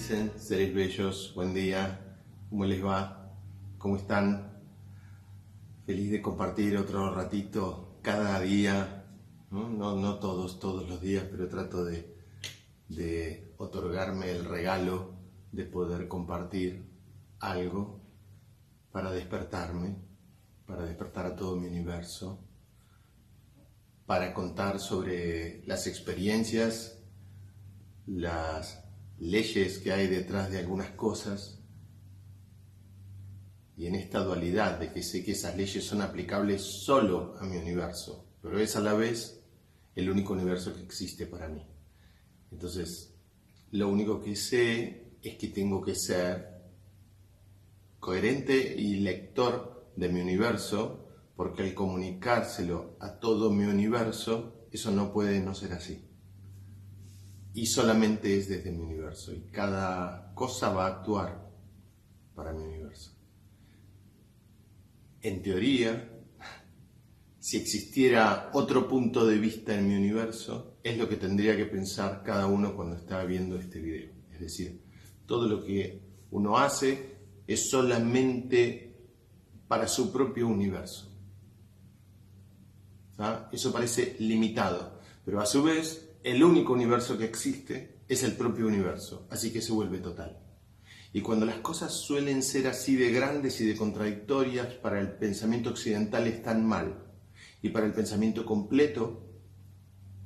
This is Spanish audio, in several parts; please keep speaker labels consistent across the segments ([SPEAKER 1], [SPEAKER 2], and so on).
[SPEAKER 1] dicen, seres bellos? Buen día, ¿cómo les va? ¿Cómo están? Feliz de compartir otro ratito cada día, ¿no? No todos los días, pero trato de otorgarme el regalo de poder compartir algo para despertarme, para despertar a todo mi universo, para contar sobre las experiencias, las leyes que hay detrás de algunas cosas, y en esta dualidad de que sé que esas leyes son aplicables solo a mi universo, pero es a la vez el único universo que existe para mí. Entonces, lo único que sé es que tengo que ser coherente y lector de mi universo, porque al comunicárselo a todo mi universo, eso no puede no ser así. Y solamente es desde mi universo, y cada cosa va a actuar para mi universo. En teoría, si existiera otro punto de vista en mi universo, es lo que tendría que pensar cada uno cuando está viendo este video. Es decir, todo lo que uno hace es solamente para su propio universo. ¿Ah? Eso parece limitado, pero a su vez el único universo que existe es el propio universo, así que se vuelve total. Y cuando las cosas suelen ser así de grandes y de contradictorias, para el pensamiento occidental están mal, y para el pensamiento completo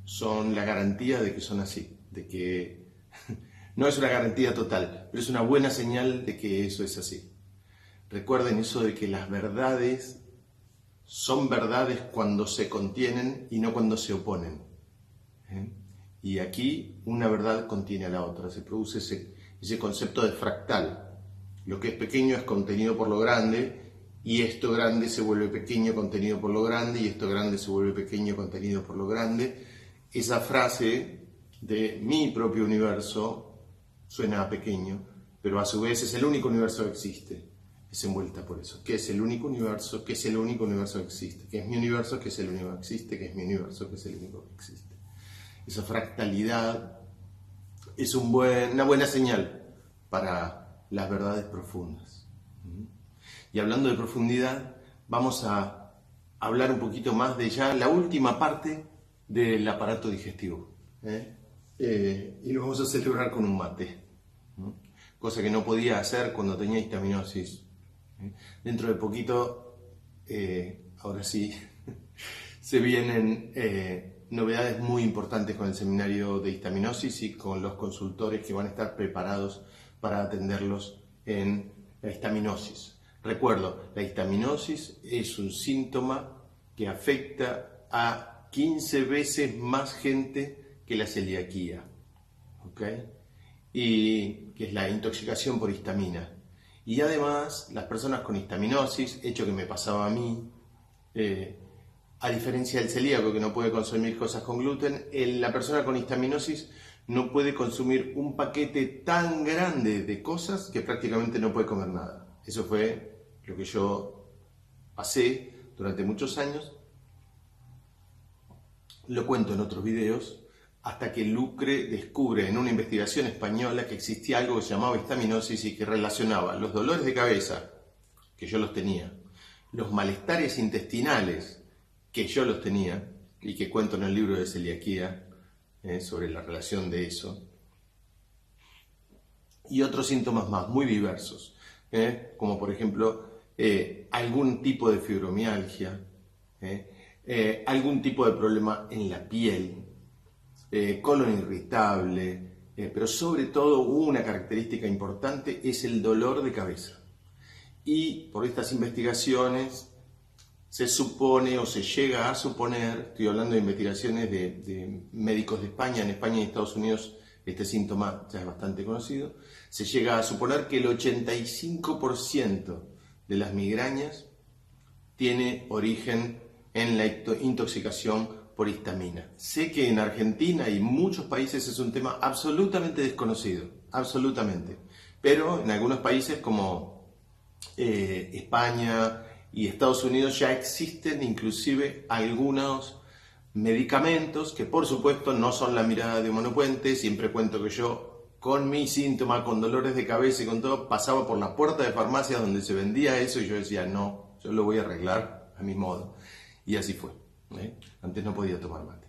[SPEAKER 1] son la garantía de que son así, de que no es una garantía total, pero es una buena señal de que eso es así. Recuerden eso de que las verdades son verdades cuando se contienen y no cuando se oponen. Y aquí una verdad contiene a la otra, se produce ese concepto de fractal. Lo que es pequeño es contenido por lo grande, y esto grande se vuelve pequeño contenido por lo grande, y esto grande se vuelve pequeño contenido por lo grande. Esa frase de mi propio universo suena a pequeño, pero a su vez es el único universo que existe. Es envuelta por eso. ¿Qué es el único universo? ¿Qué es el único universo que existe? ¿Qué es mi universo? ¿Qué es el único que existe? ¿Qué es mi universo? ¿Qué es el único que existe? Esa fractalidad es una buena señal para las verdades profundas. Y hablando de profundidad, vamos a hablar un poquito más de ya la última parte del aparato digestivo. Y lo vamos a celebrar con un mate. Cosa que no podía hacer cuando tenía histaminosis. Dentro de poquito, ahora sí, se vienen novedades muy importantes con el seminario de histaminosis y con los consultores que van a estar preparados para atenderlos en la histaminosis. Recuerdo, la histaminosis es un síntoma que afecta a 15 veces más gente que la celiaquía, ¿ok? Y que es la intoxicación por histamina. Y además, las personas con histaminosis, hecho que me pasaba a mí, a diferencia del celíaco que no puede consumir cosas con gluten, la persona con histaminosis no puede consumir un paquete tan grande de cosas que prácticamente no puede comer nada. Eso fue lo que yo pasé durante muchos años. Lo cuento en otros videos, hasta que Lucre descubre en una investigación española que existía algo que se llamaba histaminosis y que relacionaba los dolores de cabeza, que yo los tenía, los malestares intestinales, que yo los tenía, y que cuento en el libro de celiaquía sobre la relación de eso, y otros síntomas más muy diversos, como por ejemplo algún tipo de fibromialgia, algún tipo de problema en la piel, colon irritable, pero sobre todo una característica importante es el dolor de cabeza. Y por estas investigaciones se supone o se llega a suponer, estoy hablando de investigaciones de médicos de España, en España y Estados Unidos este síntoma ya es bastante conocido, se llega a suponer que el 85% de las migrañas tiene origen en la intoxicación por histamina. Sé que en Argentina y muchos países es un tema absolutamente desconocido, absolutamente, pero en algunos países como España y Estados Unidos ya existen inclusive algunos medicamentos que por supuesto no son la mirada de Monopuente. Siempre cuento que yo con mi síntoma, con dolores de cabeza y con todo, pasaba por la puerta de farmacias donde se vendía eso y yo decía, no, yo lo voy a arreglar a mi modo. Y así fue. Antes no podía tomar mate.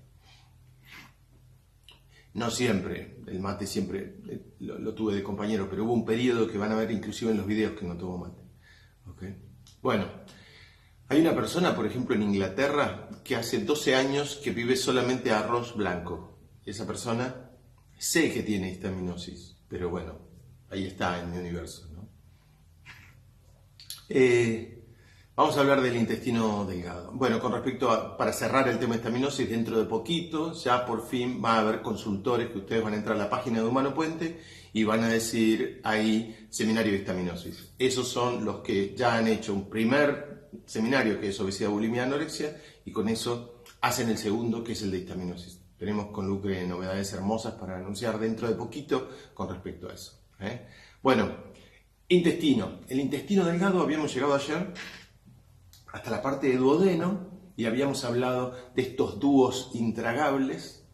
[SPEAKER 1] No siempre, el mate siempre lo tuve de compañero, pero hubo un periodo que van a ver inclusive en los videos que no tomo mate. ¿Okay? Bueno, hay una persona, por ejemplo, en Inglaterra, que hace 12 años que vive solamente arroz blanco. Esa persona sé que tiene histaminosis, pero bueno, ahí está en mi universo, ¿no? Vamos a hablar del intestino delgado. Bueno, con respecto a, para cerrar el tema de histaminosis, dentro de poquito ya por fin va a haber consultores que ustedes van a entrar a la página de Humano Puente y van a decir ahí seminario de histaminosis. Esos son los que ya han hecho un primer seminario que es obesidad, bulimia, anorexia y con eso hacen el segundo que es el de histaminosis. Tenemos con Lucre novedades hermosas para anunciar dentro de poquito con respecto a eso. Bueno, intestino. El intestino delgado habíamos llegado ayer hasta la parte de duodeno y habíamos hablado de estos dúos intragables,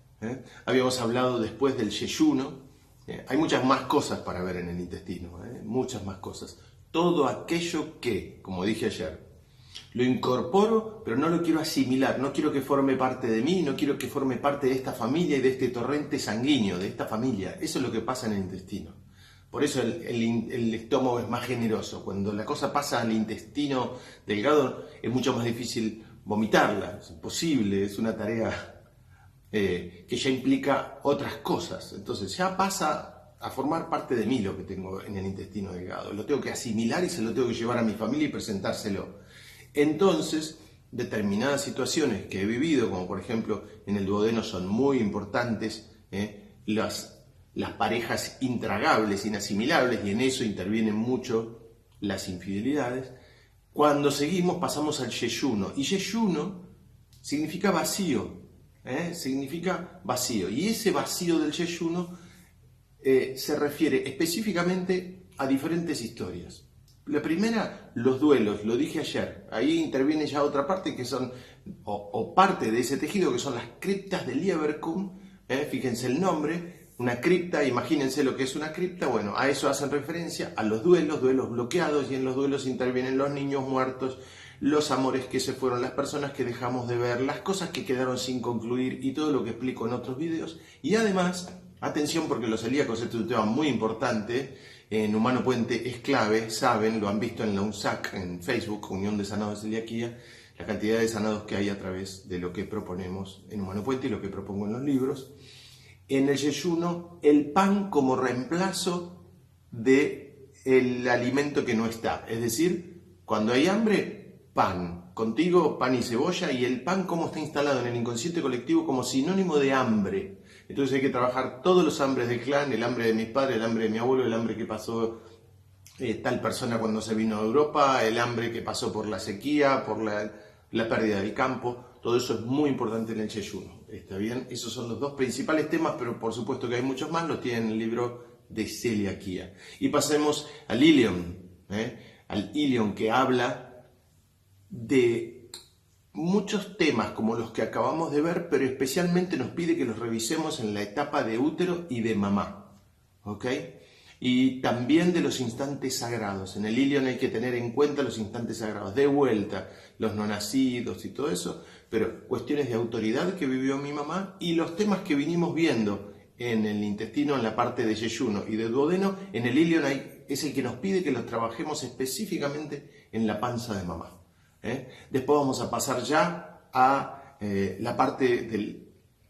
[SPEAKER 1] habíamos hablado después del yeyuno, hay muchas más cosas para ver en el intestino, muchas más cosas. Todo aquello que, como dije ayer, lo incorporo, pero no lo quiero asimilar, no quiero que forme parte de mí, no quiero que forme parte de esta familia y de este torrente sanguíneo, de esta familia. Eso es lo que pasa en el intestino. Por eso el estómago es más generoso. Cuando la cosa pasa al intestino delgado es mucho más difícil vomitarla, es imposible, es una tarea que ya implica otras cosas. Entonces ya pasa a formar parte de mí lo que tengo en el intestino delgado. Lo tengo que asimilar y se lo tengo que llevar a mi familia y presentárselo. Entonces, determinadas situaciones que he vivido, como por ejemplo en el duodeno son muy importantes, las parejas intragables, inasimilables, y en eso intervienen mucho las infidelidades. Cuando seguimos pasamos al yeyuno, y yeyuno significa vacío, significa vacío, y ese vacío del yeyuno se refiere específicamente a diferentes historias. La primera, los duelos, lo dije ayer, ahí interviene ya otra parte que son, o parte de ese tejido que son las criptas de Lieberkühn, fíjense el nombre. Una cripta, imagínense lo que es una cripta, bueno, a eso hacen referencia, a los duelos bloqueados, y en los duelos intervienen los niños muertos, los amores que se fueron, las personas que dejamos de ver, las cosas que quedaron sin concluir y todo lo que explico en otros videos. Y además, atención porque los celíacos, este es un tema muy importante, en Humano Puente es clave, saben, lo han visto en la UNSAC, en Facebook, Unión de Sanados de Celiaquía, la cantidad de sanados que hay a través de lo que proponemos en Humano Puente y lo que propongo en los libros. En el yeyuno, el pan como reemplazo del alimento que no está. Es decir, cuando hay hambre, pan. Contigo, pan y cebolla. Y el pan como está instalado en el inconsciente colectivo como sinónimo de hambre. Entonces hay que trabajar todos los hambres del clan, el hambre de mis padres, el hambre de mi abuelo, el hambre que pasó tal persona cuando se vino a Europa, el hambre que pasó por la sequía, por la pérdida del campo. Todo eso es muy importante en el yeyuno, ¿está bien? Esos son los dos principales temas, pero por supuesto que hay muchos más, los tienen en el libro de celiaquía. Y pasemos al ilion, que habla de muchos temas como los que acabamos de ver, pero especialmente nos pide que los revisemos en la etapa de útero y de mamá, ¿ok? Y también de los instantes sagrados. En el ilion hay que tener en cuenta los instantes sagrados. De vuelta, los no nacidos y todo eso, pero cuestiones de autoridad que vivió mi mamá y los temas que vinimos viendo en el intestino, en la parte de yeyuno y de duodeno, en el ilion es el que nos pide que los trabajemos específicamente en la panza de mamá. Después vamos a pasar ya a la parte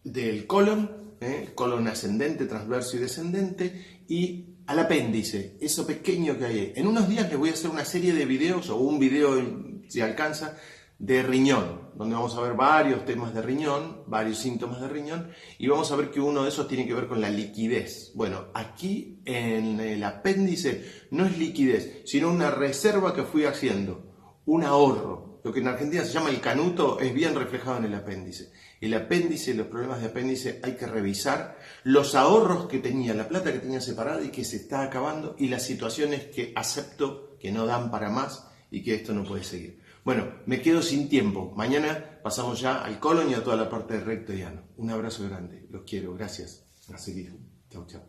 [SPEAKER 1] del colon, colon ascendente, transverso y descendente, y al apéndice, eso pequeño que hay ahí. En unos días les voy a hacer una serie de videos, o un video, si alcanza, de riñón, donde vamos a ver varios temas de riñón, varios síntomas de riñón, y vamos a ver que uno de esos tiene que ver con la liquidez. Bueno, aquí en el apéndice no es liquidez, sino una reserva que fui haciendo, un ahorro. Lo que en Argentina se llama el canuto es bien reflejado en el apéndice. El apéndice, los problemas de apéndice, hay que revisar los ahorros que tenía, la plata que tenía separada y que se está acabando, y las situaciones que acepto que no dan para más y que esto no puede seguir. Bueno, me quedo sin tiempo. Mañana pasamos ya al colon y a toda la parte del recto y ano. Un abrazo grande. Los quiero. Gracias. A seguir. Chau, chau.